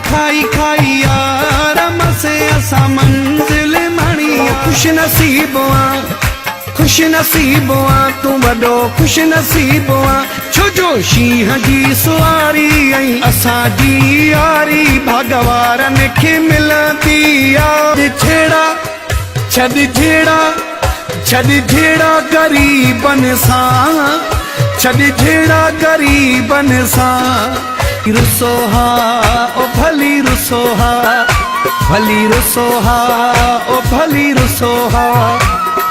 खाई खाई आराम से असा मंजिल मणी खुश नसीब खुश नसीब तू वॾो खुश नसीब छोजो शींहं जी सुवारी ऐं असांजी यारी भगवान खे मिलंदी आहे छेड़ा छॾ झेड़ा ग़रीबनि सां छॾ झेड़ा ग़रीबनि सां रुसो हा ओ भली रुसो हा भली रुसो हा ओ भली रुसो हा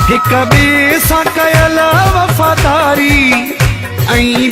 हिक ॿिए सां कयल वफ़ादारी ऐं